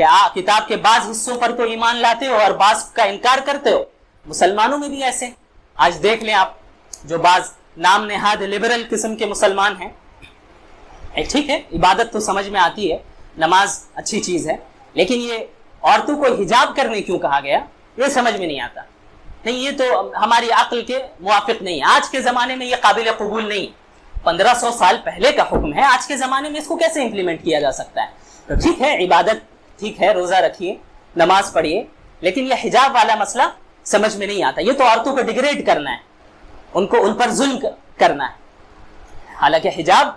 کہ آپ کتاب کے بعض حصوں پر تو ایمان لاتے ہو اور بعض کا انکار کرتے ہو. مسلمانوں میں بھی ایسے. آج دیکھ لیں آپ, جو بعض نام نہاد لبرل قسم کے مسلمان ہیں, ٹھیک ہے عبادت تو سمجھ میں آتی ہے, نماز اچھی چیز ہے, لیکن یہ عورتوں کو حجاب کرنے کیوں کہا گیا یہ سمجھ میں نہیں آتا. نہیں, یہ تو ہماری عقل کے موافق نہیں ہے. آج کے زمانے میں یہ قابل قبول نہیں. 1500 سال پہلے کا حکم ہے, آج کے زمانے میں اس کو کیسے امپلیمنٹ کیا جا سکتا ہے؟ تو ٹھیک ہے عبادت ٹھیک ہے, روزہ رکھیے, نماز پڑھیے, لیکن یہ حجاب والا مسئلہ سمجھ میں نہیں آتا. یہ تو عورتوں کو ڈیگریڈ کرنا ہے, ان پر ظلم کرنا ہے. حالانکہ حجاب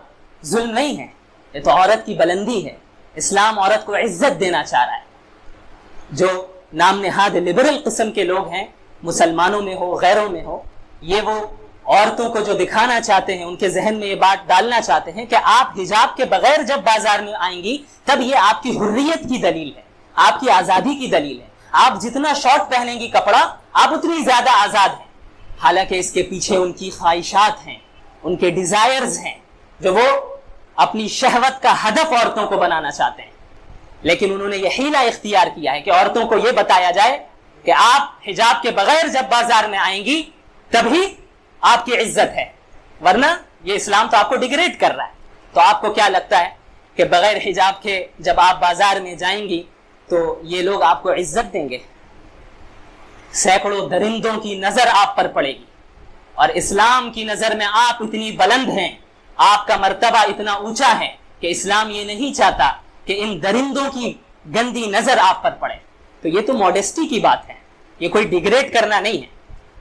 ظلم نہیں ہے, یہ تو عورت کی بلندی ہے. اسلام عورت کو عزت دینا چاہ رہا ہے. جو نام نہاد لبرل قسم کے لوگ ہیں, مسلمانوں میں ہو غیروں میں ہو, یہ وہ عورتوں کو جو دکھانا چاہتے ہیں, ان کے ذہن میں یہ بات ڈالنا چاہتے ہیں کہ آپ حجاب کے بغیر جب بازار میں آئیں گی تب یہ آپ کی حریت کی دلیل ہے, آپ کی آزادی کی دلیل ہے. آپ جتنا شارٹ پہنیں گی کپڑا آپ اتنی زیادہ آزاد ہیں. حالانکہ اس کے پیچھے ان کی خواہشات ہیں, ان کے ڈیزائرز ہیں, جو وہ اپنی شہوت کا ہدف عورتوں کو بنانا چاہتے ہیں. لیکن انہوں نے یہ حیلہ اختیار کیا ہے کہ عورتوں کو یہ بتایا جائے کہ آپ حجاب کے بغیر جب بازار میں آئیں گی تبھی آپ کی عزت ہے, ورنہ یہ اسلام تو آپ کو ڈیگریڈ کر رہا ہے. تو آپ کو کیا لگتا ہے کہ بغیر حجاب کے جب آپ بازار میں جائیں گی تو یہ لوگ آپ کو عزت دیں گے؟ سینکڑوں درندوں کی نظر آپ پر پڑے گی, اور اسلام کی نظر میں آپ اتنی بلند ہیں, آپ کا مرتبہ اتنا اونچا ہے کہ اسلام یہ نہیں چاہتا کہ ان درندوں کی گندی نظر آپ پر پڑے. تو یہ تو موڈیسٹی کی بات ہے, یہ کوئی ڈیگریڈ کرنا نہیں ہے.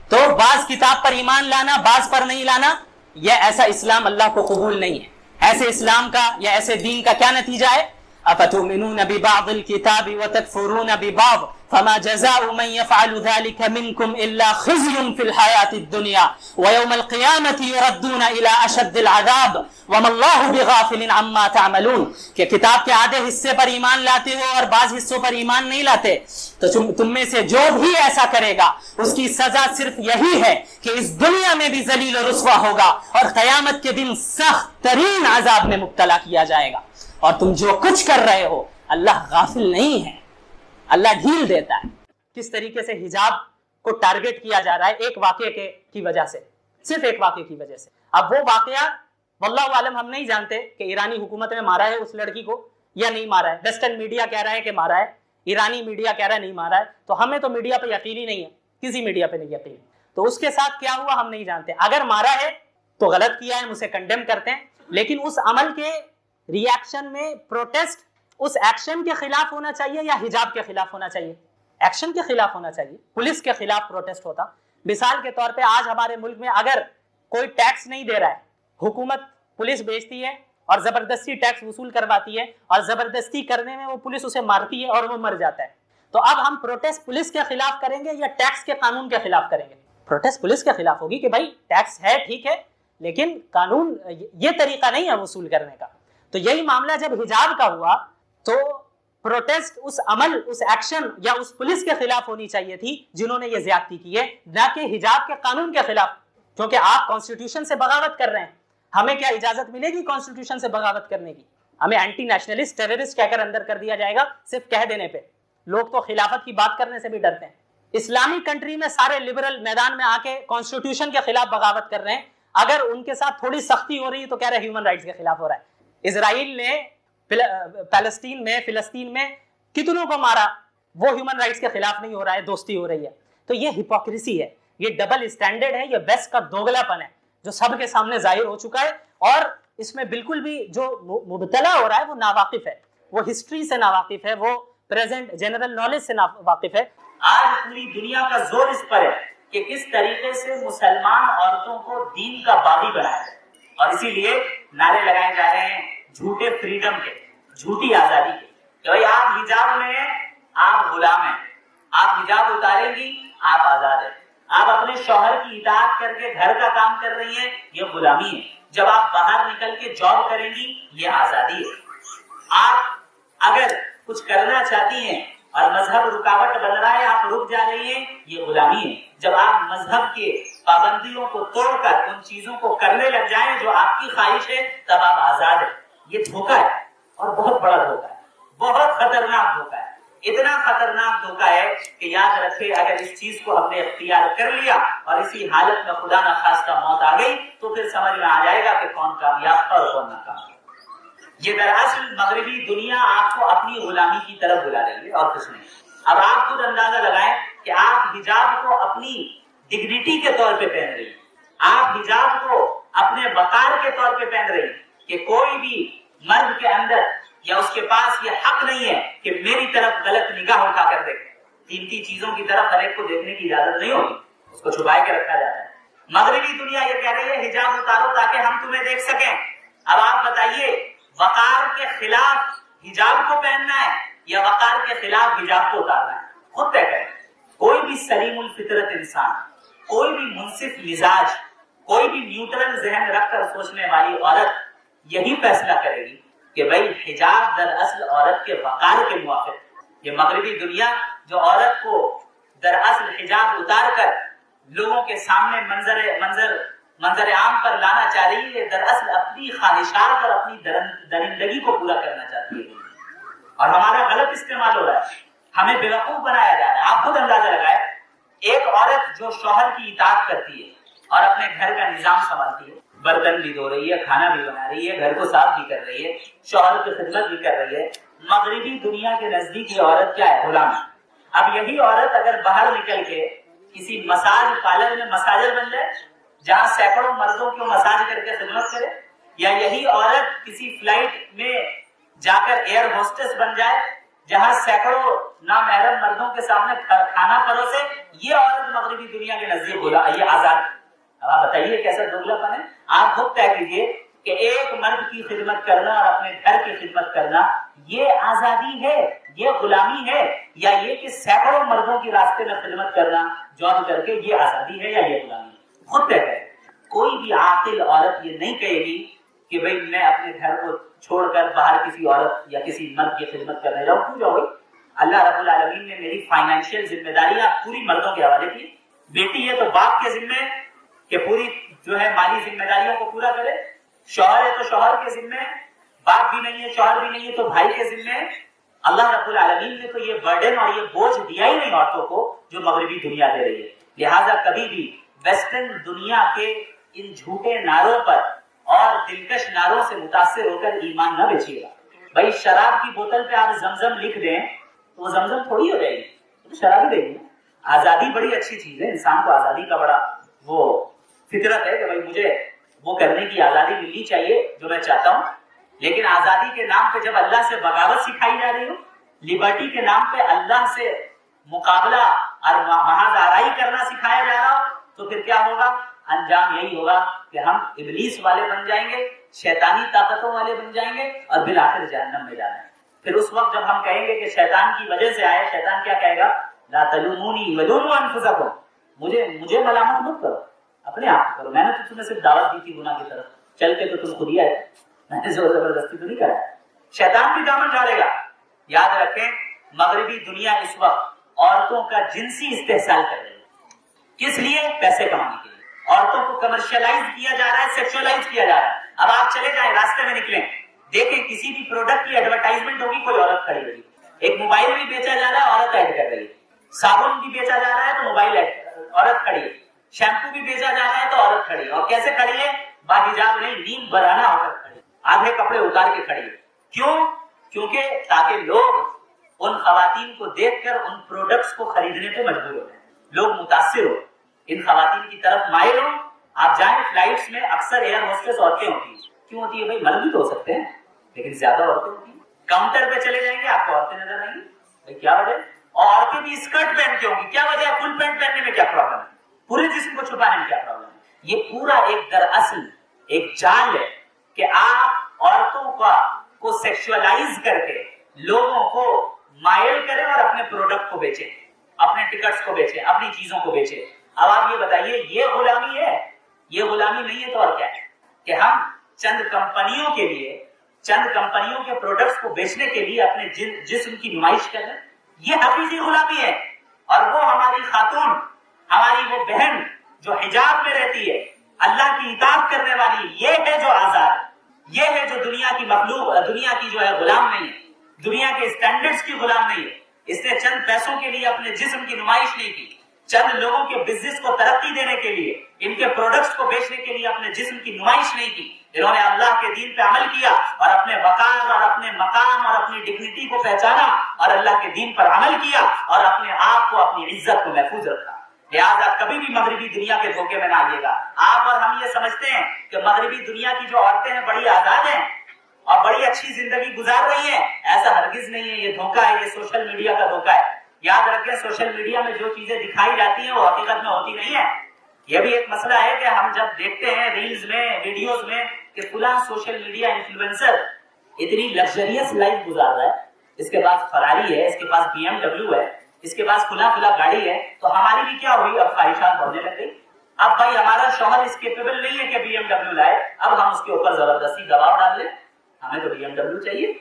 تو بعض کتاب پر ایمان لانا بعض پر نہیں لانا, یہ ایسا اسلام اللہ کو قبول نہیں ہے. ایسے اسلام کا یا ایسے دین کا کیا نتیجہ ہے؟ افتؤمنون ببعض الكتاب وتكفرون ببعض فما جزاء من يفعل ذلك منكم الا خزي في الحياة الدنيا ويوم القيامة يردون الى اشد العذاب وما الله بغافل عما تعملون. کہ کتاب کے آدھے حصے پر ایمان لاتے ہو اور بعض حصوں پر ایمان نہیں لاتے, تو تم میں سے جو بھی ایسا کرے گا اس کی سزا صرف یہی ہے کہ اس دنیا میں بھی ذلیل و رسوا ہوگا اور قیامت کے دن سخت ترین عذاب میں مبتلا کیا جائے گا. اور تم جو کچھ کر رہے ہو اللہ غافل نہیں ہے, اللہ ڈھیل دیتا ہے. کس طریقے سے حجاب کو ٹارگٹ کیا جا رہا ہے ایک واقعے کی وجہ سے, صرف ایک واقعے کی وجہ سے. اب وہ واقعہ واللہ عالم ہم نہیں جانتے کہ ایرانی حکومت نے مارا ہے اس لڑکی کو یا نہیں مارا ہے. ویسٹرن میڈیا کہہ رہا ہے کہ مارا ہے, ایرانی میڈیا کہہ رہا ہے نہیں مارا ہے. تو ہمیں تو میڈیا پہ یقین ہی نہیں ہے, کسی میڈیا پہ نہیں یقین. تو اس کے ساتھ کیا ہوا ہم نہیں جانتے. اگر مارا ہے تو غلط کیا ہے, ہم اسے کنڈیم کرتے ہیں, لیکن اس عمل کے ری ایکشن میں پروٹیسٹ اس ایکشن کے خلاف ہونا چاہیے یا حجاب کے خلاف ہونا چاہیے؟ ایکشن کے خلاف ہونا چاہیے. پولیس کے خلاف پروٹیسٹ ہوتا. مثال کے طور پہ آج ہمارے ملک میں اگر کوئی ٹیکس نہیں دے رہا ہے, حکومت پولیس بھیجتی ہے اور زبردستی ٹیکس وصول کرواتی ہے, اور زبردستی کرنے میں وہ پولیس اسے مارتی ہے اور وہ مر جاتا ہے. تو اب ہم پروٹیسٹ پولیس کے خلاف کریں گے یا ٹیکس کے قانون کے خلاف کریں گے؟ پروٹیسٹ پولیس کے خلاف ہوگی کہ بھائی ٹیکس ہے ٹھیک ہے, لیکن قانون یہ طریقہ نہیں ہے وصول کرنے کا. تو یہی معاملہ جب حجاب کا ہوا تو پروٹیسٹ اس عمل, اس ایکشن یا اس پولیس کے خلاف ہونی چاہیے تھی جنہوں نے یہ زیادتی کی ہے, نہ کہ حجاب کے قانون کے خلاف. کیونکہ آپ کانسٹیٹیوشن سے بغاوت کر رہے ہیں, ہمیں کیا اجازت ملے گی کانسٹیٹیوشن سے بغاوت کرنے کی؟ ہمیں اینٹی نیشنلسٹ ٹیررسٹ کہہ کر اندر کر دیا جائے گا صرف کہہ دینے پہ. لوگ تو خلافت کی بات کرنے سے بھی ڈرتے ہیں. اسلامی کنٹری میں سارے لبرل میدان میں آ کے کانسٹیٹیوشن کے خلاف بغاوت کر رہے ہیں. اگر ان کے ساتھ تھوڑی سختی ہو رہی ہے تو کہہ رہے ہیں ہیومن رائٹس کے خلاف ہو رہا ہے. اسرائیل نے فلسطین میں کتنوں کو مارا, وہ ہیومن رائٹس کے خلاف نہیں ہو رہا ہے, دوستی ہو رہی ہے. تو یہ ہپوکریسی ہے, یہ ڈبل اسٹینڈرڈ ہے, یہ ویسٹ کا دوگلا پن ہے جو سب کے سامنے ظاہر ہو چکا ہے. اور اس میں بالکل بھی جو مبتلا ہو رہا ہے وہ ناواقف ہے, وہ ہسٹری سے ناواقف ہے, وہ پریزنٹ جنرل نالج سے ناواقف ہے. آج پوری دنیا کا زور اس پر ہے کہ کس طریقے سے مسلمان عورتوں کو دین کا باغی بنایا جائے, اور اسی لیے نعرے لگائے جا رہے ہیں جھوٹے فریڈم کے, جھوٹی آزادی کے. کہ بھائی آپ حجاب میں ہیں آپ غلام ہیں, آپ حجاب اتاریں گی آپ آزاد ہیں, آپ اپنے شوہر کی اطاعت کر کے گھر کا کام کر رہی ہیں یہ غلامی ہے, جب آپ باہر نکل کے جاب کریں گی یہ آزادی ہے. آپ اگر کچھ کرنا چاہتی ہیں اور مذہب رکاوٹ بن رہا ہے آپ رک جا رہی ہیں یہ غلامی ہے. جب آپ مذہب کے پابندیوں کو توڑ کر ان چیزوں کو کرنے لگ جائیں جو آپ کی خواہش ہے تب آپ آزاد ہیں. یہ دھوکہ ہے اور بہت بڑا دھوکہ ہے, بہت خطرناک دھوکہ ہے. اتنا خطرناک دھوکہ ہے کہ یاد رکھے اگر اس چیز کو ہم نے اختیار کر لیا اور اسی حالت میں خدا نخواستہ موت آ گئی تو پھر سمجھ میں آ جائے گا کہ کون کامیاب تھا اور کون ناکام. یہ دراصل مغربی دنیا آپ کو اپنی غلامی کی طرف بلا رہی ہے اور کچھ نہیں. اب آپ خود اندازہ لگائیں کہ آپ حجاب کو اپنی ڈگنیٹی کے طور پہ پہن رہی ہیں, آپ حجاب کو اپنے وقار کے طور پہ پہن رہی ہیں کہ کوئی بھی مرد کے اندر یا اس کے پاس یہ حق نہیں ہے کہ میری طرف غلط نگاہ اٹھا کر دیکھے. قیمتی چیزوں کی طرف ہر ایک کو دیکھنے کی اجازت نہیں ہوتی, اس کو چھپائے کے رکھا جاتا ہے. مغربی دنیا یہ کہہ رہی ہے حجاب اتارو تاکہ ہم تمہیں دیکھ سکیں. اب آپ بتائیے وقار کے خلاف حجاب کو پہننا ہے یا وقار کے خلاف حجاب کو اتارنا ہے؟ خود طے کریں. کوئی بھی سلیم الفطرت انسان, کوئی بھی منصف مزاج, کوئی بھی نیوٹرل ذہن رکھ کر سوچنے والی عورت یہی فیصلہ کرے گی کہ بھائی حجاب دراصل عورت کے وقار کے موافق. یہ مغربی دنیا جو عورت کو دراصل حجاب اتار کر لوگوں کے سامنے منظر عام پر لانا چاہ رہی ہے, دراصل اپنی خواہشات اور اپنی درندگی کو پورا کرنا چاہتی ہے اور ہمارا غلط استعمال ہو رہا ہے, ہمیں بیوقوف بنایا جا رہا ہے. آپ خود اندازہ لگائے ایک عورت جو شوہر کی اطاعت کرتی ہے اور اپنے گھر کا نظام سنبھالتی ہے, برتن بھی دھو رہی ہے, کھانا بھی بنا رہی ہے, گھر کو صاف بھی کر رہی ہے, شوہر کی خدمت بھی کر رہی ہے, مغربی دنیا کے نزدیک یہ عورت کیا ہے؟ غلام. اب یہی عورت اگر باہر نکل کے کسی مساج پارلر میں مساجر بن جائے جہاں سینکڑوں مردوں کو مساج کر کے خدمت کرے, یا یہی عورت کسی فلائٹ میں جا کر ایئر ہوسٹس بن جائے جہاں سینکڑوں نامحرم مردوں کے سامنے کھانا پروسے, یہ عورت مغربی دنیا کے نزدیک یہ آزاد. اب آپ بتائیے کیسا دوگلا پن ہے. آپ خود طے کیجیے کہ ایک مرد کی خدمت کرنا اور اپنے گھر کی خدمت کرنا یہ آزادی ہے, یہ غلامی ہے, یا یہ کہ سینکڑوں مردوں کی راستے میں خدمت کرنا جاب کر کے یہ آزادی ہے یا یہ غلامی ہے؟ خود طے کرے. کوئی بھی عاقل عورت یہ نہیں کہے گی کہ بھئی میں اپنے گھر کو چھوڑ کر باہر کسی عورت یا کسی مرد کی خدمت کرنے جاؤں. کیوں جاؤ گی؟ اللہ رب العالمین نے میری فائنینشیل ذمہ داریاں پوری مردوں کے حوالے کی. بیٹی ہے تو باپ کے ذمے کہ پوری جو ہے مالی ذمہ داریوں کو پورا کرے, شوہر ہے تو شوہر کے ذمے, باپ بھی نہیں ہے شوہر بھی نہیں ہے تو بھائی کے ذمے. اللہ رب العالمین نے تو یہ برڈن اور یہ بوجھ دیا ہی نہیں عورتوں کو جو مغربی دنیا دے رہی ہے. لہٰذا کبھی بھی ویسٹرن دنیا کے ان جھوٹے نعروں پر اور دلکش نعروں سے متاثر ہو کر ایمان نہ بیچیے گا. بھائی شراب کی بوتل پہ آپ زمزم لکھ دیں تو وہ زمزم تھوڑی ہو جائے گی, تو شراب ہی دے گی. آزادی بڑی اچھی چیز ہے, انسان کو آزادی کا بڑا وہ فطرت ہے کہ بھائی مجھے وہ کرنے کی آزادی ملنی چاہیے جو میں چاہتا ہوں, لیکن آزادی کے نام پہ جب اللہ سے بغاوت سکھائی جا رہی ہو, لبرٹی کے نام پہ اللہ سے مقابلہ اور محاذ آرائی کرنا سکھایا جا رہا ہو, تو پھر کیا ہوگا؟ انجام یہی ہوگا کہ ہم ابلیس والے بن جائیں گے, شیطانی طاقتوں والے بن جائیں گے اور بالآخر جہنم میں جانا ہے. پھر اس وقت جب ہم کہیں گے کہ شیطان کی وجہ سے آئے, شیطان کیا کہے گا؟ لا تلومونی ولوموا انفسکم, مجھے ملامت مت کرو, اپنے آپ کو کرو. میں نے تو تمہیں صرف دعوت دی تھی گناہ کی طرف, چل کے تو تم خود ہی آئے, میں نے زور زبردستی تو نہیں کرا. شیطان بھی دامن ڈالے گا. یاد رکھیں مغربی دنیا اس وقت عورتوں کا جنسی استحصال کر رہی ہے. کس لیے؟ پیسے کمانے کے لیے. عورتوں کو کمرشلائز کیا جا رہا ہے, سیکشولائز کیا جا رہا ہے. اب آپ چلے جائیں راستے میں نکلیں, دیکھیں کسی بھی پروڈکٹ کی ایڈورٹائزمنٹ ہوگی, کوئی عورت کھڑی ہوگی. ایک موبائل بھی بیچا جا رہا ہے, عورت ایڈ کر رہی ہے. صابن بھی بیچا جا رہا ہے تو موبائل عورت کھڑی ہے. شیمپو بھی بیچا جا رہا ہے تو عورت کھڑی ہے. اور کیسے کھڑی ہے؟ باحجاب نہیں, نیم برانا ہو کر کھڑی ہے, آدھے کپڑے اتار کے کھڑی ہے. کیوں؟ کیونکہ تاکہ لوگ ان خواتین کو دیکھ کر ان پروڈکٹس کو خریدنے پہ مجبور ہو جائیں, لوگ متاثر ہو, ان خواتین کی طرف مائل ہو. آپ جائیں فلائٹس میں اکثر ایئر ہوسٹس عورتیں ہوتی ہیں. کیوں ہوتی ہے؟ بھائی مرد بھی تو ہو سکتے ہیں لیکن زیادہ عورتیں ہوتی ہیں. کاؤنٹر پہ چلے جائیں گے آپ کو عورتیں نظر آئیں گی. بھائی کیا وجہ؟ اور عورتیں بھی اسکرٹ پہن کے ہوں گی, کیا وجہ ہے؟ فل پینٹ پہننے میں کیا پرابلم ہے؟ پورے جسم کو چھپانے میں کیا پرابلم ہے؟ یہ پورا ایک دراصل ایک جال ہے کہ آپ عورتوں کو سیکشولائز کر کے لوگوں کو مائل کریں اور اپنے پروڈکٹ کو بیچیں, اپنے ٹکٹس کو بیچیں, اپنی چیزوں کو بیچیں. اب آپ یہ بتائیے یہ غلامی ہے؟ یہ غلامی نہیں ہے تو اور کیا ہے؟ کہ ہم چند کمپنیوں کے لیے, چند کمپنیوں کے پروڈکٹس کو بیچنے کے لیے اپنے جسم کی نمائش کر رہے ہیں. یہ حقیقی غلامی ہے. اور وہ ہماری خاتون, ہماری وہ بہن جو حجاب میں رہتی ہے, اللہ کی اطاعت کرنے والی, یہ ہے جو آزاد, یہ ہے جو دنیا کی مخلوق, دنیا کی جو ہے غلام نہیں ہے, دنیا کے اسٹینڈرڈز کی غلام نہیں ہے. نے چند پیسوں کے لیے اپنے جسم کی نمائش نہیں کی، چند لوگوں کے بزنس کو ترقی دینے کے لیے، ان کے پروڈکٹس کو بیچنے کے لیے اپنے جسم کی نمائش نہیں کی، انہوں نے اللہ کے دین پہ عمل کیا اور اپنے وقار اور اپنے مقام اور اپنی ڈگنیٹی کو پہچانا اور اللہ کے دین پر عمل کیا اور اپنے آپ کو، اپنی عزت کو محفوظ رکھا۔ لہٰذا کبھی بھی مغربی دنیا کے دھوکے میں نہ آئیے گا۔ آپ اور ہم یہ سمجھتے ہیں کہ مغربی دنیا کی جو عورتیں ہیں بڑی آزاد ہیں اور بڑی اچھی زندگی گزار رہی ہیں، ایسا ہرگز نہیں ہے، یہ دھوکہ ہے، یہ سوشل میڈیا کا دھوکہ ہے۔ یاد رکھیں سوشل میڈیا میں جو چیزیں دکھائی جاتی ہیں وہ حقیقت میں ہوتی نہیں ہے۔ یہ بھی ایک مسئلہ ہے کہ ہم جب دیکھتے ہیں ریلز میں، ویڈیوز میں کہ فلاں سوشل میڈیا انفلوئنسر اتنی لگژریس لائف گزار رہا ہے، اس کے پاس فراری ہے، اس کے پاس BMW ہے، اس کے پاس کھلا گاڑی ہے، تو ہماری بھی کیا ہوئی؟ اب خواہشات بڑھنے لگ گئی۔ اب بھائی ہمارا شوہر اس کیپیبل نہیں ہے کہ BMW لائے، اب ہم اس کے اوپر زبردستی دباؤ ڈال لیں، ہمیں تو BMW چاہیے،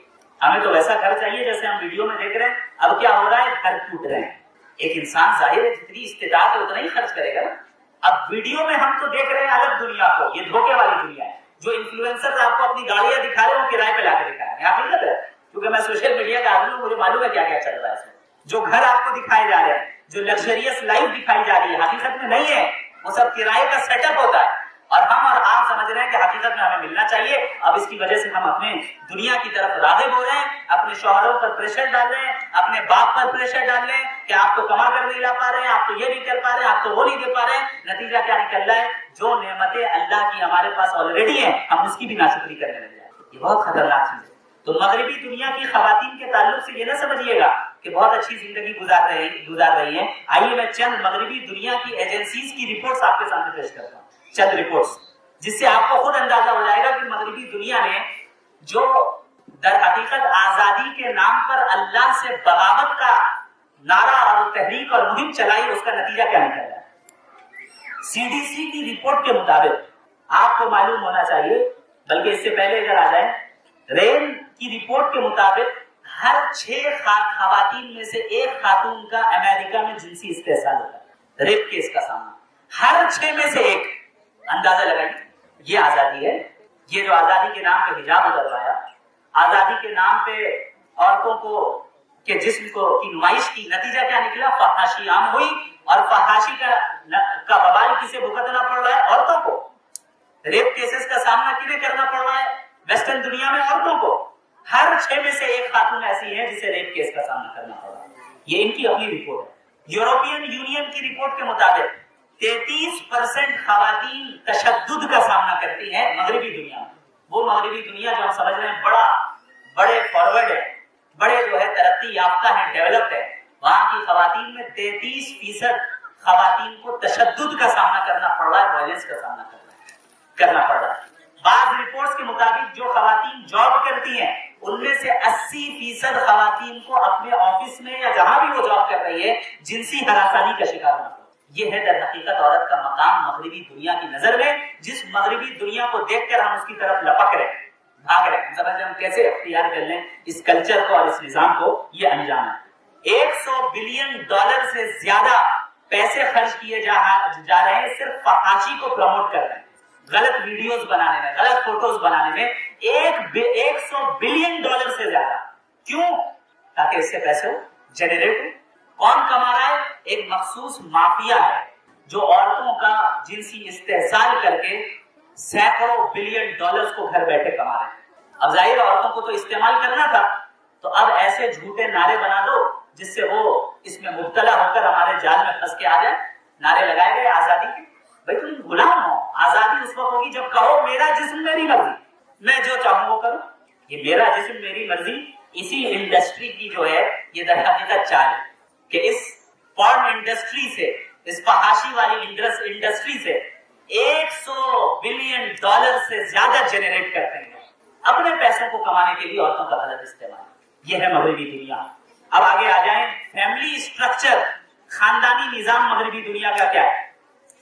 ہمیں تو ویسا گھر چاہیے جیسے ہم ویڈیو میں دیکھ رہے ہیں۔ اب کیا ہو رہا ہے؟ گھر ٹوٹ رہے ہیں۔ ایک انسان ظاہر ہے جتنی استطاعت ہے اتنا ہی خرچ کرے گا نا۔ اب ویڈیو میں ہم تو دیکھ رہے ہیں الگ دنیا کو، یہ دھوکے والی دنیا ہے۔ جو انفلوئنسر آپ کو اپنی گاڑیاں دکھا رہے ہیں وہ کرائے پہ لا کے دکھا رہے ہیں، حقیقت ہے، کیونکہ میں سوشل میڈیا کا آدمی ہوں، مجھے معلوم ہے کیا کیا چل رہا ہے اس میں۔ جو گھر آپ کو دکھائے جا رہے ہیں، جو لگژریس لائف دکھائی جا رہی ہے، حقیقت میں نہیں ہے، وہ سب کرائے کا سیٹ اپ ہوتا ہے، اور ہم اور آپ سمجھ رہے ہیں کہ حقیقت میں ہمیں ملنا چاہیے۔ اب اس کی وجہ سے ہم اپنے دنیا کی طرف راغب ہو رہے ہیں، اپنے شوہروں پر پریشر ڈال رہے ہیں، اپنے باپ پر پریشر ڈال رہے ہیں کہ آپ تو کما کر نہیں لا پا رہے ہیں، آپ تو یہ نہیں کر پا رہے ہیں، آپ تو وہ نہیں دے پا رہے ہیں۔ نتیجہ کیا نکل رہا ہے؟ جو نعمتیں اللہ کی ہمارے پاس آلریڈی ہیں، ہم اس کی بھی ناشکری کرنے لگ جائیں۔ یہ بہت خطرناک چیز ہے۔ تو مغربی دنیا کی خواتین کے تعلق سے یہ نہ سمجھیے گا کہ بہت اچھی زندگی گزار رہی ہیں۔ آئیے میں چند مغربی دنیا کی ایجنسیز کی رپورٹس آپ کے سامنے پیش کرتا ہوں، چند رپورٹس، جس سے آپ کو خود اندازہ ہو جائے گا کہ مغربی دنیا نے جو در حقیقت آزادی کے نام پر اللہ سے بغاوت کا نعرہ اور تحریک اور مہم چلائی، اس کا نتیجہ کیا نکل رہا ہے۔ CDC کی رپورٹ کے مطابق آپ کو معلوم ہونا چاہیے، بلکہ اس سے پہلے اگر آ جائیں، رین کی رپورٹ کے مطابق ہر 6 خواتین میں سے ایک خاتون کا امریکہ میں جنسی استحصال ہوتا ہے، ریپ کیس کا سامنا، ہر 6 میں سے ایک۔ اندازہ لگائیے، یہ آزادی ہے، یہ جو آزادی کے نام پہ حجاب اتروایا، آزادی کے نام پہ عورتوں کو کے جسم کو کی نمائش کی، نتیجہ کیا نکلا؟ فحاشی عام ہوئی، اور فحاشی کا وبال کسے بھگتنا پڑ رہا ہے؟ عورتوں کو۔ ریپ کیسز کا سامنا کنہیں کرنا پڑ رہا ہے؟ ویسٹرن دنیا میں عورتوں کو۔ ہر 6 میں سے ایک خاتون ایسی ہے جسے ریپ کیس کا سامنا کرنا پڑ رہا ہے۔ یہ ان کی اپنی رپورٹ ہے۔ یورپین یونین کی رپورٹ کے مطابق 33% خواتین تشدد کا سامنا کرتی ہیں مغربی دنیا میں۔ وہ مغربی دنیا جو ہم سمجھ رہے ہیں بڑے فارورڈ ہے، بڑے جو ہے ترقی یافتہ ہے، ڈیولپڈ ہے، وہاں کی خواتین میں 33% خواتین کو تشدد کا سامنا کرنا پڑ رہا ہے، وائلنس کا سامنا کرنا پڑ رہا ہے۔ بعض رپورٹس کے مطابق جو خواتین جاب کرتی ہیں ان میں سے 80% خواتین کو اپنے آفس میں یا جہاں بھی وہ جاب کر رہی ہے جنسی ہراسانی کا شکار ہونا پڑا۔ یہ ہے در حقیقت عورت کا مقام مغربی دنیا کی نظر میں، جس مغربی دنیا کو دیکھ کر ہم اس کی طرف لپک رہے ہیں، بھاگ رہے ہیں، سمجھ رہے ہم کیسے اختیار کر لیں اس کلچر کو اور اس نظام کو۔ یہ انجام ہے۔ $100 بلین سے زیادہ پیسے خرچ کیے جا رہے ہیں صرف فحاشی کو پروموٹ کر رہے ہیں، غلط ویڈیوز بنانے میں، غلط فوٹوز بنانے میں۔ $100 بلین سے زیادہ۔ کیوں؟ تاکہ اس سے پیسے جنریٹ ہو۔ کون کما رہا ہے؟ ایک مخصوص مافیا ہے جو عورتوں کا جنسی استحصال کر کے سینکڑوں بلین ڈالرز کو گھر بیٹھے کما رہے ہیں۔ اب ظاہر عورتوں کو تو استعمال کرنا تھا، تو اب ایسے جھوٹے نعرے بنا دو جس سے وہ اس میں مبتلا ہو کر ہمارے جال میں پھنس کے آ جائے۔ نعرے لگائے گئے آزادی کے، بھائی تم غلام ہو۔ آزادی اس وقت ہوگی جب کہو میرا جسم میری مرضی، میں جو چاہوں وہ کروں۔ یہ میرا جسم میری مرضی، اسی انڈسٹری کی جو ہے یہ در حقیقت چال ہے کہ اس پورن انڈسٹری سے، اس فحاشی والی انڈسٹری سے $100 بلین سے زیادہ جنریٹ کرتے ہیں اپنے پیسوں کو کمانے کے لیے عورتوں کا غلط استعمال۔ یہ ہے مغربی دنیا۔ اب آگے آ جائیں، فیملی اسٹرکچر، خاندانی نظام مغربی دنیا کا کیا ہے؟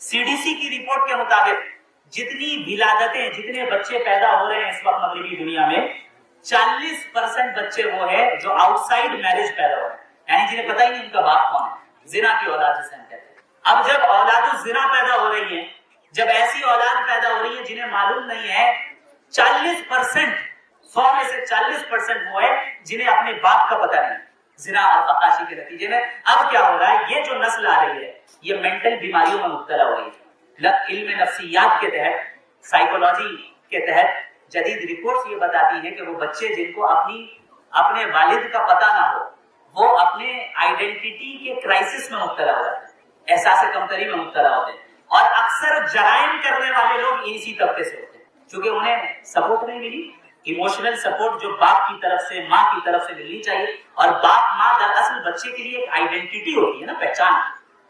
CDC کی رپورٹ کے مطابق جتنی ولادتیں، جتنے بچے پیدا ہو رہے ہیں اس وقت مغربی دنیا میں، 40% بچے وہ ہیں جو آؤٹ سائڈ میرج پیدا ہو رہے ہیں، یعنی جنہیں پتہ ہی نہیں ان کا باپ کون ہے، زنا کی اولاد جسے ہم کہتے ہیں۔ اب جب اولاد الزنا پیدا ہو رہی ہیں، جب ایسی اولاد پیدا ہو رہی ہے جنہیں معلوم نہیں ہے، 40%، 100 میں سے 40% وہ ہے جنہیں اپنے باپ کا پتہ نہیں۔ زنا اور فحاشی کے نتیجے میں. اب کیا ہو رہا ہے, یہ جو نسل آ رہی ہے یہ مینٹل بیماریوں میں مبتلا ہو رہی ہے. علم نفسیات کے تحت, سائیکولوجی کے تحت جدید رپورٹس یہ بتاتی ہیں کہ وہ بچے جن کو اپنے والد کا پتہ نہ ہو, وہ اپنے آئیڈینٹی کے کرائسس میں مبتلا ہو جاتے ہیں, احساس کمتری میں مبتلا ہوتے ہیں. اور اکثر جرائم کرنے والے لوگ اسی طبقے سے ہوتے ہیں, چونکہ انہیں سپورٹ نہیں ملی, ایموشنل سپورٹ جو باپ کی طرف سے, ماں کی طرف سے ملنی چاہیے. اور باپ ماں دراصل بچے کے لیے ایک آئیڈینٹی ہوتی ہے نا, پہچان.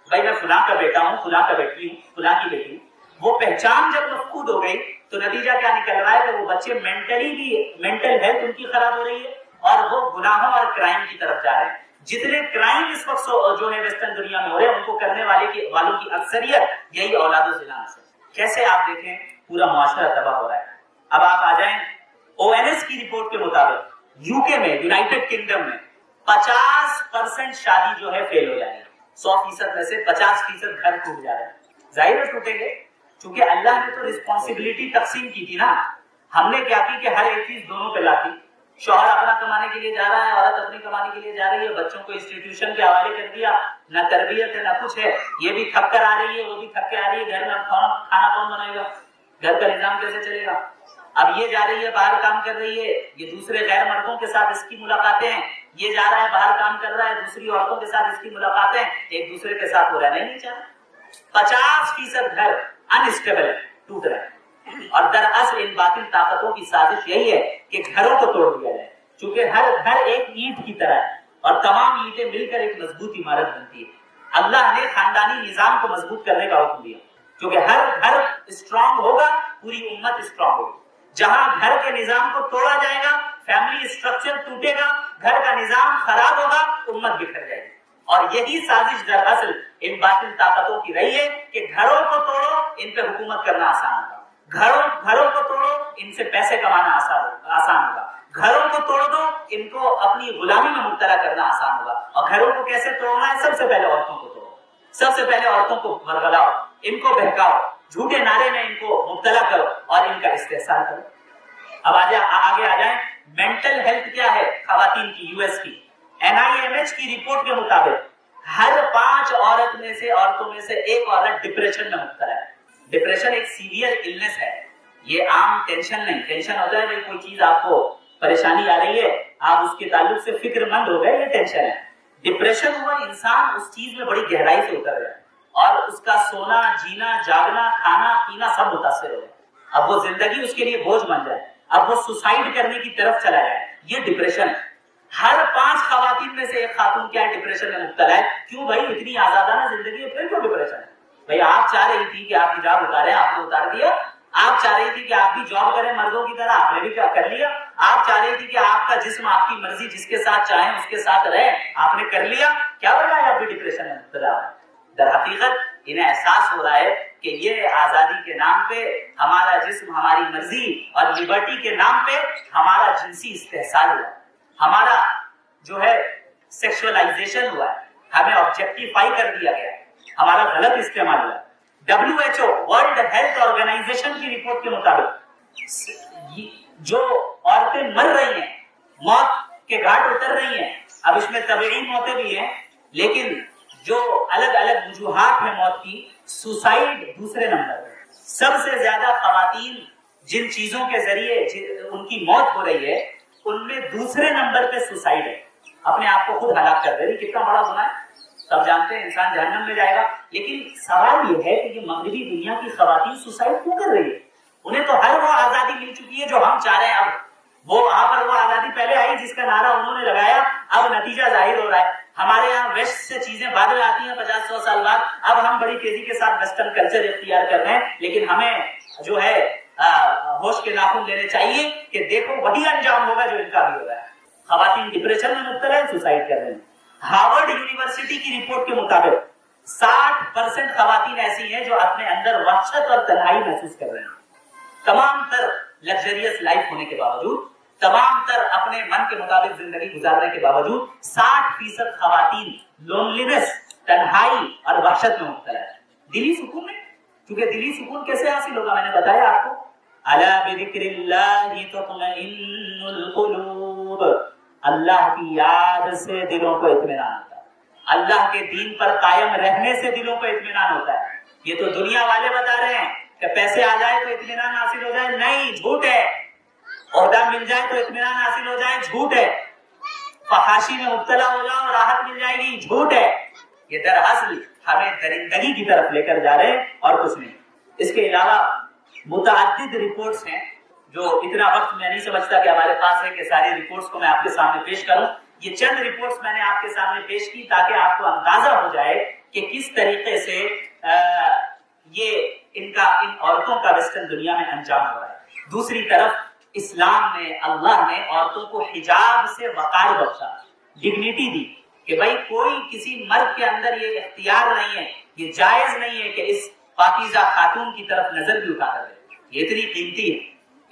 بھائی میں فلاں کا بیٹا ہوں, فلاں کا بیٹی ہوں, فلاں کی بیٹی ہوں. وہ پہچان جب مفقود ہو گئی تو نتیجہ کیا نکل رہا ہے کہ وہ بچے مینٹل ہیلتھ ان کی خراب ہو رہی ہے اور وہ گناہوں اور کرائم کی طرف جا رہے ہیں. جتنے کرائم اس وقت جو ہے ویسٹرن دنیا میں ہو رہے ہیں, ان کو کرنے والوں کی اکثریت یہی اولاد و زنا سے. کیسے آپ دیکھیں پورا معاشرہ تباہ ہو رہا ہے. اب آپ آ جائیں ONS کی رپورٹ کے مطابق یو کے میں, یونائٹڈ کنگڈم میں 50% شادی جو ہے فیل ہو جائے گی. 100% میں سے 50% گھر ٹوٹ جا رہے ہیں. ظاہر ہے ٹوٹیں گے, چونکہ اللہ نے تو رسپانسبلٹی تقسیم کی تھی نا. ہم نے کیا کی کہ ہر ایک چیز دونوں پہ لاتی. شوہر اپنا کمانے کے لیے جا رہا ہے, عورت اپنی کمانے کے لیے جا رہی ہے, بچوں کو انسٹیٹیوشن کے حوالے کر دیا, نہ تربیت ہے نہ کچھ ہے. یہ بھی تھک کر آ رہی ہے, وہ بھی تھک کے آ رہی ہے, گھر میں کھانا کون بنائے گا, گھر کا نظام کیسے چلے گا. اب یہ جا رہی ہے باہر کام کر رہی ہے, یہ دوسرے غیر مردوں کے ساتھ اس کی ملاقاتیں ہیں. یہ جا رہا ہے باہر کام کر رہا ہے, دوسری عورتوں کے ساتھ اس کی ملاقاتیں, ایک دوسرے کے ساتھ وہ رہنا ہی نہیں چاہتا. 50% گھر انسٹیبل ہے, ٹوٹ رہا ہے. اور دراصل ان باطل طاقتوں کی سازش یہی ہے کہ گھروں کو توڑ دیا جائے, چونکہ ہر گھر ایک اینٹ کی طرح ہے اور تمام اینٹیں مل کر ایک مضبوط عمارت بنتی ہے. اللہ نے خاندانی نظام کو مضبوط کرنے کا حکم دیا, کیونکہ ہر گھر اسٹرانگ ہوگا پوری امت اسٹرانگ ہوگی. جہاں گھر کے نظام کو توڑا جائے گا, فیملی اسٹرکچر ٹوٹے گا, گھر کا نظام خراب ہوگا, امت بکھر جائے گی. اور یہی سازش دراصل ان باطل طاقتوں کی رہی ہے کہ گھروں کو توڑو, ان پہ حکومت کرنا آسان ہوگا. گھروں کو توڑو, ان سے پیسے کمانا آسان ہوگا. گھروں کو توڑ دو, ان کو اپنی غلامی میں مبتلا کرنا آسان ہوگا. اور گھروں کو کیسے توڑنا ہے؟ سب سے پہلے عورتوں کو توڑو, سب سے پہلے عورتوں کو ورگلاؤ, ان کو بہکاؤ, جھوٹے نعرے میں ان کو مبتلا کرو اور ان کا استحصال کرو. اب آگے آ جائیں, مینٹل ہیلتھ کیا ہے خواتین کی. US کی NIMH کی رپورٹ کے مطابق ہر 5 عورتوں میں سے ایک عورت ڈپریشن میں مبتلا ہے. ڈپریشن ایک سیویئر النس ہے, یہ عام ٹینشن نہیں. ٹینشن ہوتا ہے بھائی کوئی چیز آپ کو پریشانی آ رہی ہے, آپ اس کے تعلق سے فکر مند ہو گئے, یہ ٹینشن ہے. ڈپریشن ہوا انسان اس چیز میں بڑی گہرائی سے اتر گیا اور اس کا سونا, جینا, جاگنا, کھانا پینا سب متاثر ہو گیا. اب وہ زندگی اس کے لیے بوجھ بن جائے, اب وہ سوسائڈ کرنے کی طرف چلا جائے, یہ ڈپریشن ہے. ہر 5 خواتین میں سے ایک خاتون کیا ہے ڈپریشن میں مبتلا ہے. کیوں بھائی, اتنی آزادانہ زندگی ہے, پھر کیوں ڈپریشن ہے؟ بھائی آپ چاہ رہی تھی کہ آپ حجاب اتاریں, آپ نے اتار دیا. آپ چاہ رہی تھی کہ آپ بھی جاب کریں مردوں کی طرح, آپ نے بھی کر لیا. آپ چاہ رہی تھی کہ آپ کا جسم آپ کی مرضی, جس کے ساتھ چاہیں اس کے ساتھ رہے, آپ نے کر لیا. کیا وجہ ہے آپ بھی ڈپریشن میں مبتلا ہے؟ در حقیقت انہیں احساس ہو رہا ہے کہ یہ آزادی کے نام پہ ہمارا جسم, ہماری مرضی اور لبرٹی کے نام پہ ہمارا جنسی استحصال ہوا, ہمارا جو ہے سیکشولائزیشن ہوا ہے, ہمیں آبجیکٹیفائی کر دیا گیا, ہمارا غلط استعمال ہوا. WHO ورلڈ ہیلتھ آرگنائزیشن کی رپورٹ کے مطابق جو عورتیں مر رہی ہیں, موت کے گھاٹ اتر رہی ہیں, اب اس میں طبیعی موتیں بھی ہیں, لیکن جو الگ الگ وجوہات ہیں موت کی, سوسائڈ دوسرے نمبر پر. سب سے زیادہ خواتین جن چیزوں کے ذریعے ان کی موت ہو رہی ہے, ان میں دوسرے نمبر پہ سوسائڈ ہے, اپنے آپ کو خود ہلاک کر رہی. کتنا بڑا گناہ ہے, سب جانتے ہیں انسان جہنم میں جائے گا. لیکن سوال یہ ہے کہ یہ مغربی دنیا کی خواتین سوسائڈ کیوں کر رہی ہے؟ انہیں تو ہر وہ آزادی مل چکی ہے جو ہم چاہ رہے ہیں. اب وہ وہاں پر وہ آزادی پہلے آئی جس کا نعرہ انہوں نے لگایا, اب نتیجہ ظاہر ہو رہا ہے. ہمارے یہاں ویسٹ سے چیزیں بعد میں آتی ہیں 50-100 سال بعد, اب ہم بڑی تیزی کے ساتھ ویسٹرن کلچر اختیار کر رہے ہیں. لیکن ہمیں جو ہے ہوش کے ناخن لینے چاہیے کہ دیکھو وہی انجام ہوگا جو ان کا بھی ہوگا. خواتین ڈپریشن میں مبتلا ہے, سوسائڈ کر رہے ہیں. ہارورڈ یونیورسٹی کی رپورٹ کے مطابق 60% خواتین ایسی ہیں جو اپنے اندر وحشت اور تنہائی محسوس کر رہے ہیں. تمام تر لگژریس لائف ہونے کے باوجود, تمام تر اپنے من کے مطابق زندگی گزارنے کے باوجود 60% خواتین لونلینس, تنہائی اور وحشت میں مبتلا ہے. دلی سکون میں, کیونکہ دلی سکون کیسے حاصل ہوگا, میں نے بتایا آپ کو, الا بذکر اللہ تطمئن القلوب. اللہ کی یاد سے دلوں کو اطمینان ہوتا ہے، اللہ کے دین پر قائم رہنے سے دلوں کو اطمینان ہوتا ہے۔ یہ تو دنیا والے بتا رہے ہیں کہ پیسے آ جائے تو اطمینان حاصل ہو جائے، نہیں، جھوٹ ہے۔ عہدہ مل جائے تو اطمینان حاصل ہو جائے، جھوٹ ہے۔ فحاشی میں مبتلا ہو جاؤ راحت مل جائے گی، جھوٹ ہے۔ یہ دراصل ہمیں درندگی کی طرف لے کر جا رہے ہیں اور کچھ نہیں۔ اس کے علاوہ متعدد رپورٹس ہیں جو اتنا وقت میں نہیں سمجھتا کہ ہمارے پاس ہے کہ ساری رپورٹس کو میں آپ کے سامنے پیش کروں۔ یہ چند رپورٹس میں نے آپ کے سامنے پیش کی تاکہ آپ کو اندازہ ہو جائے کہ کس طریقے سے یہ ان عورتوں کا ویسٹرن دنیا میں انجام ہو رہا ہے۔ دوسری طرف اسلام نے، اللہ نے عورتوں کو حجاب سے وقار بخشا، ڈگنیٹی دی کہ بھائی کوئی کسی مرد کے اندر یہ اختیار نہیں ہے، یہ جائز نہیں ہے کہ اس پاکیزہ خاتون کی طرف نظر بھی اٹھا کر دے۔ یہ اتنی قیمتی ہے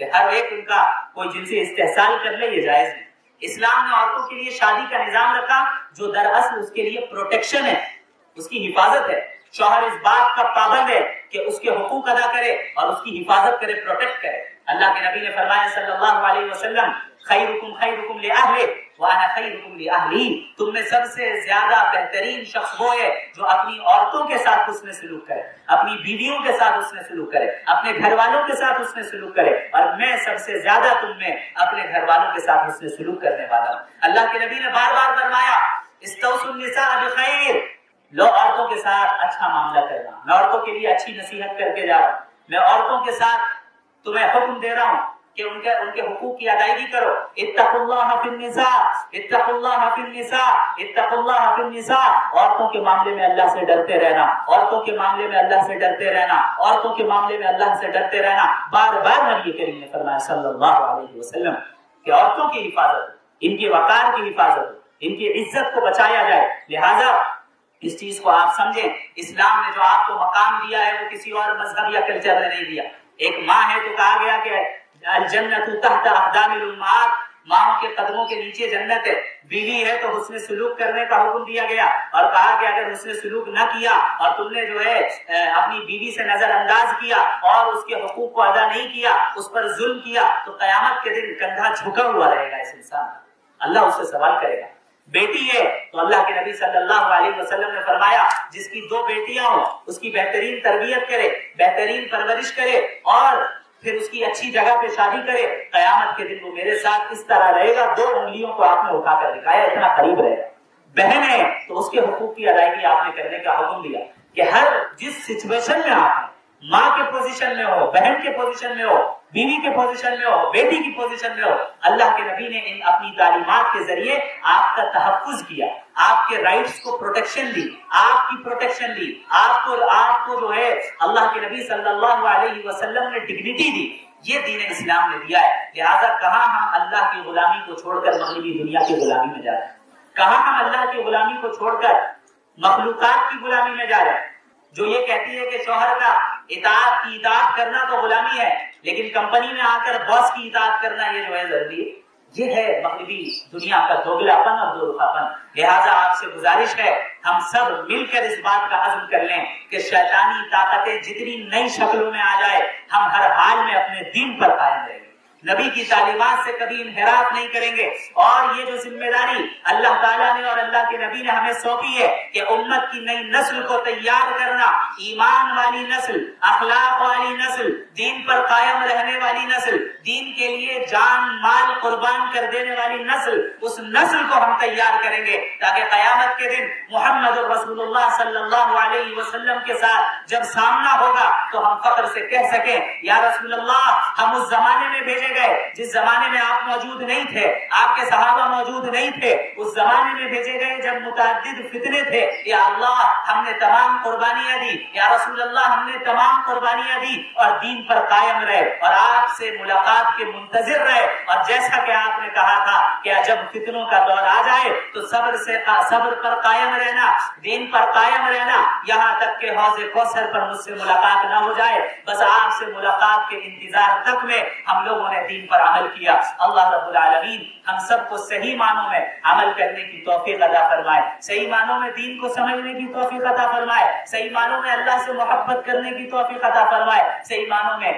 کہ ہر ایک ان کا کوئی جنسی استحصال کر لے، یہ جائز نہیں۔ اسلام نے عورتوں کے لیے شادی کا نظام رکھا جو دراصل اس کے لیے پروٹیکشن ہے، اس کی حفاظت ہے۔ شوہر اس بات کا پابند ہے کہ اس کے حقوق ادا کرے اور اس کی حفاظت کرے، پروٹیکٹ کرے۔ اللہ کے نبی نے فرمایا صلی اللہ علیہ وسلم، خیرکم خیرکم لأہلہ وانا خیرکم لأہلی، تم میں سب سے زیادہ بہترین شخص وہ ہے جو اپنی عورتوں کے ساتھ حسن سلوک کرے، اپنی بیویوں کے ساتھ حسن سلوک کرے، اپنے گھر والوں کے ساتھ حسن سلوک کرے، اور میں سب سے زیادہ تم میں اپنے گھر والوں کے ساتھ حسن سلوک کرنے والا ہوں۔ اللہ کے نبی نے بار بار فرمایا استوصوا النساء بخیر، لو عورتوں کے ساتھ اچھا معاملہ کرنا۔ میں عورتوں کے لیے اچھی نصیحت کر کے جا رہا ہوں، میں عورتوں کے ساتھ تمہیں حکم دے رہا ہوں کہ ان کے حقوق کی ادائیگی کرو۔ اتقوا اللہ فی النساء، اتقوا اللہ فی النساء، اتقوا اللہ فی النساء، عورتوں کے معاملے میں اللہ سے ڈرتے رہنا، عورتوں کے معاملے میں اللہ سے ڈرتے رہنا، عورتوں کے معاملے میں اللہ سے ڈرتے رہنا۔ بار بار نبی کریم نے فرمایا صلی اللہ علیہ وسلم کہ عورتوں کی حفاظت، ان کے وقار کی حفاظت، ان کی عزت کو بچایا جائے۔ لہذا اس چیز کو آپ سمجھیں، اسلام نے جو آپ کو مقام دیا ہے وہ کسی اور مذہب یا کلچر نے نہیں دیا۔ ایک ماں ہے تو کہا گیا کہ الجنت تحت اقدام الامہات، ماں کے قدموں کے نیچے جنت ہے۔ بیوی ہے تو حسن سلوک کرنے کا حکم دیا گیا اور کہا کہ اگر حسن سلوک نہ کیا اور تم نے جو ہے اپنی بیوی سے نظر انداز کیا اور اس کے حقوق کو ادا نہیں کیا، اس پر ظلم کیا، تو قیامت کے دن کندھا جھکا ہوا رہے گا اس انسان کا، اللہ اس سے سوال کرے گا۔ بیٹی ہے تو اللہ کے نبی صلی اللہ علیہ وسلم نے فرمایا جس کی 2 بیٹیاں ہوں اس کی بہترین تربیت کرے، بہترین پرورش کرے اور پھر اس کی اچھی جگہ پہ شادی کرے، قیامت کے دن وہ میرے ساتھ اس طرح رہے گا، 2 انگلیوں کو آپ نے اٹھا کر دکھایا، اتنا قریب رہے گا۔ بہن ہے تو اس کے حقوق کی ادائیگی آپ نے کرنے کا حکم دیا کہ ہر جس سچویشن میں آپ ہیں، ماں کے پوزیشن میں ہو، بہن کے پوزیشن میں ہو، بیوی کے پوزیشن میں ہو، بیٹی کی پوزیشن میں ہو، اللہ کے نبی نے ان اپنی تعلیمات کے ذریعے آپ کا تحفظ کیا، آپ کے رائٹس کو پروٹیکشن دی، آپ کی پروٹیکشن دی، آپ کو جو ہے اللہ کے نبی صلی اللہ علیہ وسلم نے ڈگنیٹی دی۔ یہ دین اسلام نے دیا ہے۔ لہذا کہاں ہم اللہ کی غلامی کو چھوڑ کر مغربی دنیا کی غلامی میں جا رہے ہیں، کہاں ہم اللہ کی غلامی کو چھوڑ کر مخلوقات کی غلامی میں جا رہے ہیں جو یہ کہتی ہے کہ شوہر کا اطاعت کرنا تو غلامی ہے، لیکن کمپنی میں آ کر باس کی اطاعت کرنا یہ جو ہے ضروری ہے۔ یہ ہے مغربی دنیا کا دوگلاپن اور دو رخاپن۔ لہذا آپ سے گزارش ہے ہم سب مل کر اس بات کا عزم کر لیں کہ شیطانی طاقتیں جتنی نئی شکلوں میں آ جائے ہم ہر حال میں اپنے دین پر قائم رہیں گے، نبی کی تعلیمات سے کبھی انحراف نہیں کریں گے، اور یہ جو ذمہ داری اللہ تعالیٰ نے اور اللہ کے نبی نے ہمیں سونپی ہے کہ امت کی نئی نسل کو تیار کرنا، ایمان والی نسل، اخلاق والی نسل، دین پر قائم رہنے والی نسل، دین کے لیے جان مال قربان کر دینے والی نسل، اس نسل کو ہم تیار کریں گے تاکہ قیامت کے دن محمد رسول اللہ صلی اللہ علیہ وسلم کے ساتھ جب سامنا ہوگا تو ہم فخر سے کہہ سکیں یا رسول اللہ ہم اس زمانے میں بھیجے گئے جس زمانے میں آپ موجود نہیں تھے، آپ کے صحابہ موجود نہیں تھے، اس زمانے میں بھیجے گئے جب متعدد فتنے تھے، یا اللہ ہم نے تمام قربانیاں دی، یا رسول اللہ ہم نے تمام قربانیاں دی اور دین پر قائم رہے اور آپ سے ملاقات کے منتظر رہے، اور جیسا کہ آپ نے کہا تھا کہ جب فتنوں کا دور آ جائے تو صبر پر قائم رہنا، دین پر قائم رہنا، یہاں تک کہ حوض کوثر پر مجھ سے ملاقات نہ ہو جائے، بس آپ سے ملاقات کے انتظار تک میں ہم لوگوں نے دین پر عمل کیا۔ اللہ رب العالمین ہم سب کو صحیح معنوں میں عمل کرنے کی توفیق عطا فرمائے، صحیح معنوں میں دین کو سمجھنے کی توفیق عطا فرمائے، صحیح معنوں میں اللہ سے محبت کرنے کی توفیق عطا فرمائے، صحیح معنوں میں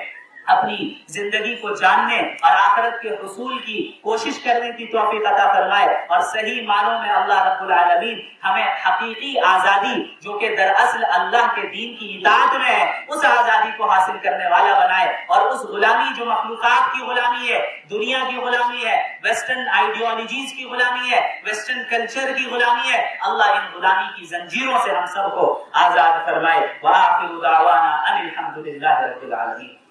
اپنی زندگی کو جاننے اور آخرت کے حصول کی کوشش کرنے کی توفیق عطا فرمائے، اور صحیح معنوں میں اللہ رب العالمین ہمیں حقیقی آزادی جو کہ دراصل اللہ کے دین کی اطاعت میں ہے، اس آزادی کو حاصل کرنے والا بنائے، اور اس غلامی جو مخلوقات کی غلامی ہے، دنیا کی غلامی ہے، ویسٹرن آئیڈیالوجیز کی غلامی ہے، ویسٹرن کلچر کی غلامی ہے، اللہ ان غلامی کی زنجیروں سے ہم سب کو آزاد فرمائے۔ وآخر دعوانا ان الحمد للہ رب العالمین۔